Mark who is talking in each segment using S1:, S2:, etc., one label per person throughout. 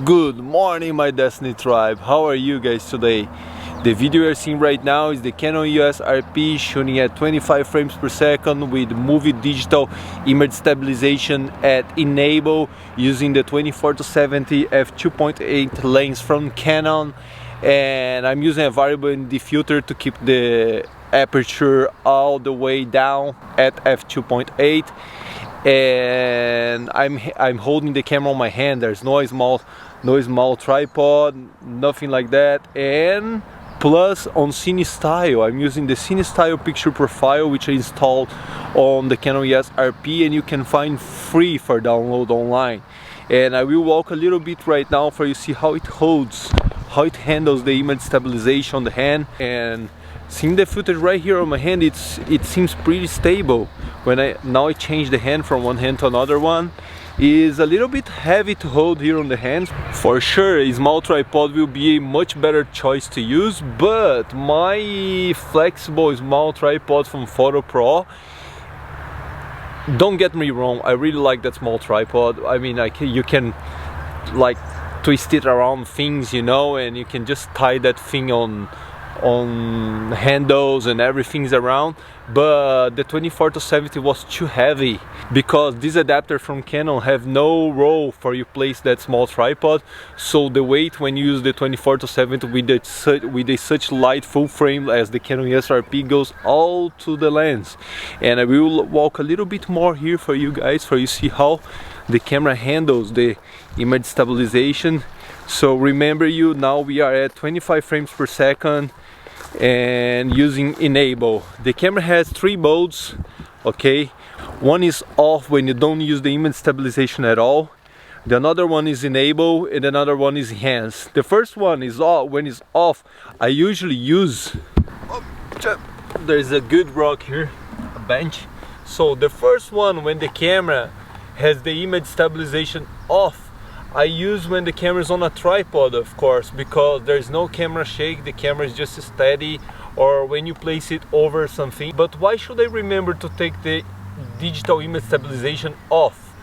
S1: Good morning, my Destiny tribe. How are you guys today? The video you're seeing right now is the Canon EOS Rp shooting at 25 frames per second with movie digital image stabilization at enable using the 24-70 f2.8 lens from Canon, and I'm using a variable ND filter to keep the aperture all the way down at f2.8. and I'm holding the camera on my hand. There's no small tripod, nothing like that. And plus on Cinestyle, I'm using the Cinestyle picture profile, which I installed on the Canon EOS Rp, and you can find free for download online. And I will walk a little bit right now for you to see how it holds, how it handles the image stabilization on the hand. And seeing the footage right here on my hand, it seems pretty stable. When I change the hand from one hand to another one, is a little bit heavy to hold here on the hand. For sure, a small tripod will be a much better choice to use, but my flexible small tripod from Photo Pro, don't get me wrong, I really like that small tripod. I mean, you can like twist it around things, you know, and you can just tie that thing on handles and everything's around. But the 24-70 was too heavy, because this adapter from Canon have no roll for you place that small tripod, so the weight when you use the 24-70 with a such light full frame as the Canon EOS Rp goes all to the lens. And I will walk a little bit more here for you guys, for you see how the camera handles the image stabilization. So remember, now we are at 25 frames per second and using enable. The camera has 3 modes, okay? One is off when you don't use the image stabilization at all. The another one is enable, and another one is enhance. The first one is off. When it's off, I usually use, there's a good rock here, a bench. So the first one, when the camera has the image stabilization off, I use when the camera is on a tripod, of course, because there's no camera shake, the camera is just steady, or when you place it over something. But why should I remember to take the digital image stabilization off?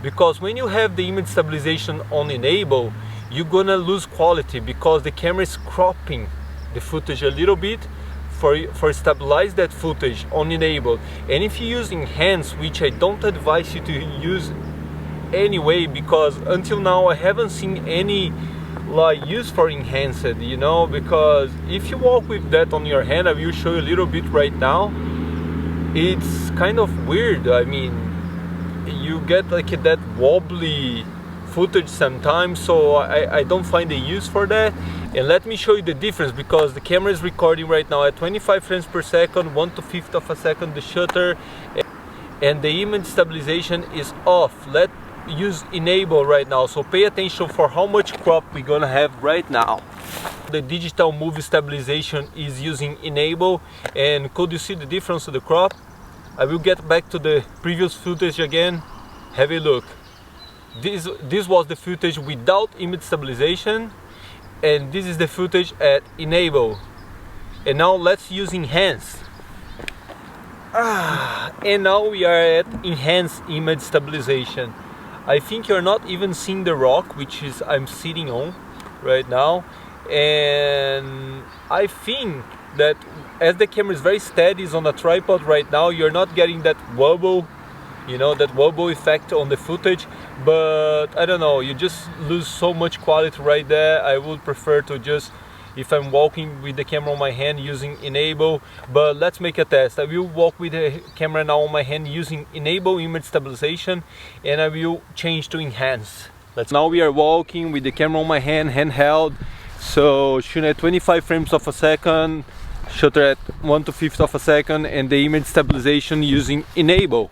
S1: Because when you have the image stabilization on enable, you're gonna lose quality, because the camera is cropping the footage a little bit for stabilize that footage on enable. And if you use enhance, which I don't advise you to use anyway, because until now I haven't seen any like use for enhanced, you know, because if you walk with that on your hand, I will show you a little bit right now, it's kind of weird. I mean, you get like that wobbly footage sometimes, so I don't find a use for that. And let me show you the difference, because the camera is recording right now at 25 frames per second, 1/5 of a second the shutter, and the image stabilization is off. Let's use enable right now, so pay attention for how much crop we're gonna have right now. The digital movie stabilization is using enable, and could you see the difference to the crop? I will get back to the previous footage again. Have a look. This was the footage without image stabilization, and this is the footage at enable. And now let's use enhance. And now we are at enhanced image stabilization. I think you're not even seeing the rock, which is I'm sitting on right now, and I think that as the camera is very steady, is on a tripod right now, you're not getting that wobble, you know, that wobble effect on the footage. But I don't know, you just lose so much quality right there. I would prefer to just, if I'm walking with the camera on my hand, using enable. But let's make a test. I will walk with the camera now on my hand using enable image stabilization, and I will change to enhance. Now we are walking with the camera on my hand, handheld, so shooting at 25 frames of a second, shutter at 1/5 of a second, and the image stabilization using enable.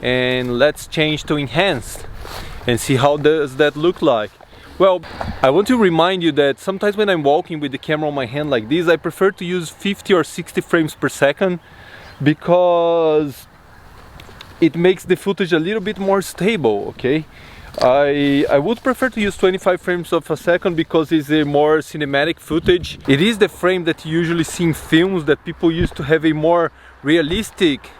S1: And let's change to enhanced and see how does that look like. Well, I want to remind you that sometimes when I'm walking with the camera on my hand like this, I prefer to use 50 or 60 frames per second, because it makes the footage a little bit more stable, okay? I would prefer to use 25 frames of a second, because it's a more cinematic footage. It is the frame that you usually see in films, that people used to have a more realistic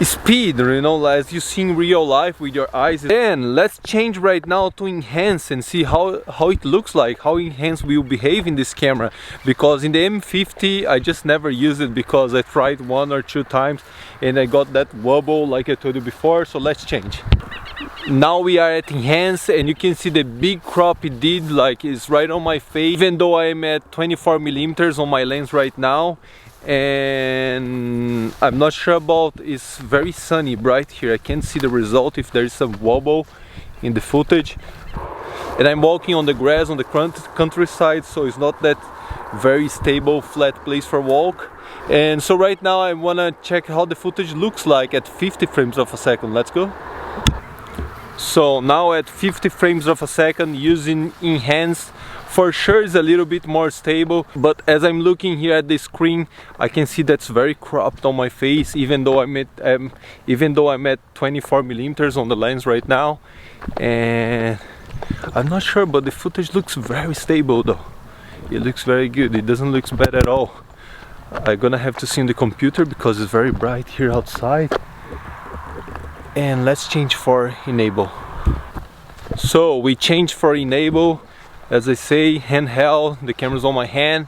S1: speed, you know, as you see in real life with your eyes. Then let's change right now to enhance and see how it looks like, how enhance will behave in this camera, because in the M50 I just never used it because I tried 1 or 2 times and I got that wobble like I told you before. So let's change. Now we are at enhance and you can see the big crop it did, like it's right on my face, even though I'm at 24mm on my lens right now. And I'm not sure about, it's very sunny bright here, I can't see the result if there is some wobble in the footage. And I'm walking on the grass on the countryside, so it's not that very stable flat place for walk. And so right now I want to check how the footage looks like at 50 frames of a second. Let's go. So now at 50 frames of a second using enhanced, for sure is a little bit more stable, but as I'm looking here at the screen I can see that's very cropped on my face, even though I'm at 24mm on the lens right now. And I'm not sure, but the footage looks very stable though. It looks very good, it doesn't look bad at all. I'm gonna have to see in the computer because it's very bright here outside. And let's change for enable. So we changed for enable. As I say, handheld, the camera's on my hand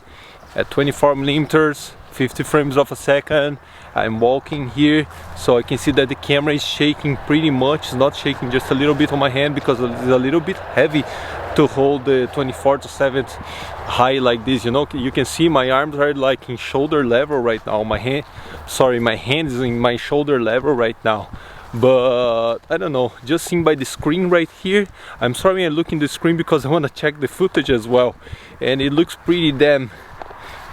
S1: at 24mm, 50 frames of a second. I'm walking here, so I can see that the camera is shaking pretty much. It's not shaking, just a little bit on my hand because it's a little bit heavy to hold the 24-7 high like this, you know. You can see my arms are like in shoulder level right now. My hand is in my shoulder level right now. But I don't know, just seen by the screen right here. I'm sorry I look in the screen because I want to check the footage as well, and it looks pretty damn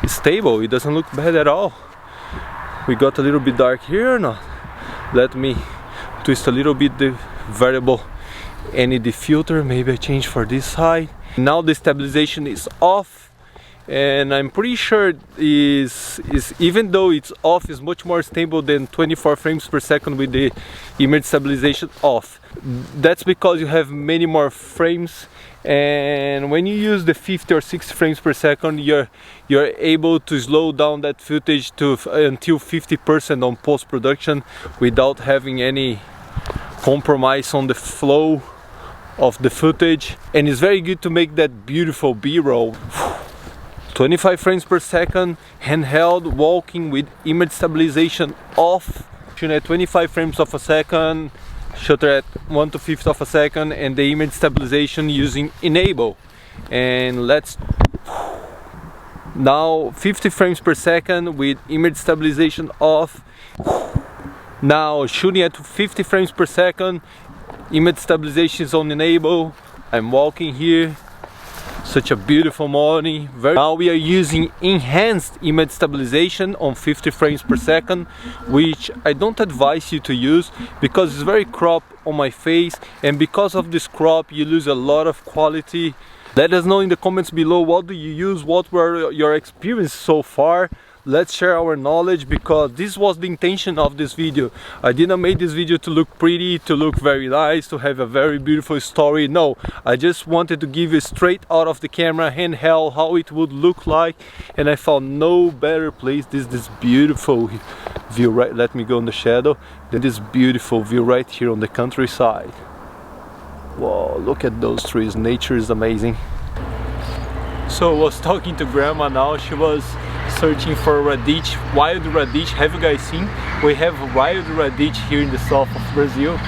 S1: stable. It doesn't look bad at all. We got a little bit dark here or not? Let me twist a little bit the variable ND filter. Maybe I change for this side. Now the stabilization is off, and I'm pretty sure is even though it's off, is much more stable than 24 frames per second with the image stabilization off. That's because you have many more frames, and when you use the 50 or 60 frames per second, you're able to slow down that footage to until 50% on post-production without having any compromise on the flow of the footage. And it's very good to make that beautiful B-roll. 25 frames per second, handheld, walking with image stabilization off, at 25 frames of a second, shutter at 1/5 of a second, and the image stabilization using enable. And let's now 50 frames per second with image stabilization off. Now shooting at 50 frames per second, image stabilization is on enable. I'm walking here. Such a beautiful morning. Now we are using enhanced image stabilization on 50 frames per second, which I don't advise you to use because it's very cropped on my face, and because of this crop you lose a lot of quality. Let us know in the comments below, what do you use, what were your experiences so far. Let's share our knowledge, because this was the intention of this video. I didn't make this video to look pretty, to look very nice, to have a very beautiful story. No, I just wanted to give you straight out of the camera, handheld, how it would look like, and I found no better place. This beautiful view, right? Let me go in the shadow. Then this beautiful view right here on the countryside. Whoa, look at those trees. Nature is amazing. So I was talking to grandma now. She was searching for radish, wild radish. Have you guys seen? We have wild radish here in the south of Brazil.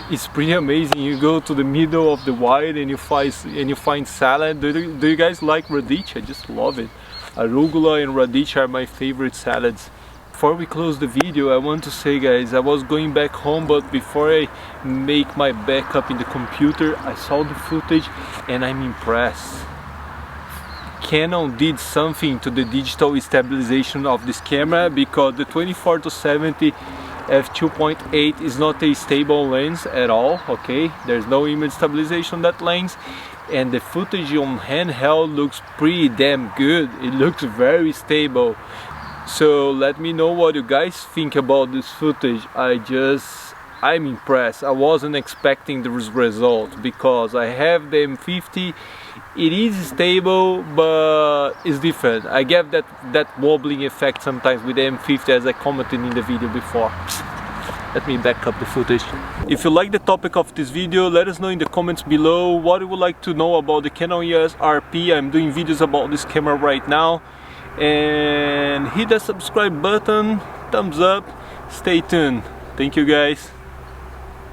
S1: It's pretty amazing. You go to the middle of the wild and you find salad. Do you guys like radish? I just love it. Arugula and radish are my favorite salads. Before we close the video, I want to say, guys, I was going back home, but before I make my backup in the computer, I saw the footage and I'm impressed. Canon did something to the digital stabilization of this camera, because the 24-70 f2.8 is not a stable lens at all, okay? There's no image stabilization on that lens, and the footage on handheld looks pretty damn good. It looks very stable. So let me know what you guys think about this footage. I'm impressed. I wasn't expecting this result, because I have the M50. It is stable, but it's different. I get that wobbling effect sometimes with the M50, as I commented in the video before. Let me back up the footage. If you like the topic of this video, let us know in the comments below what you would like to know about the Canon EOS Rp. I'm doing videos about this camera right now. And hit that subscribe button, thumbs up, stay tuned. Thank you guys.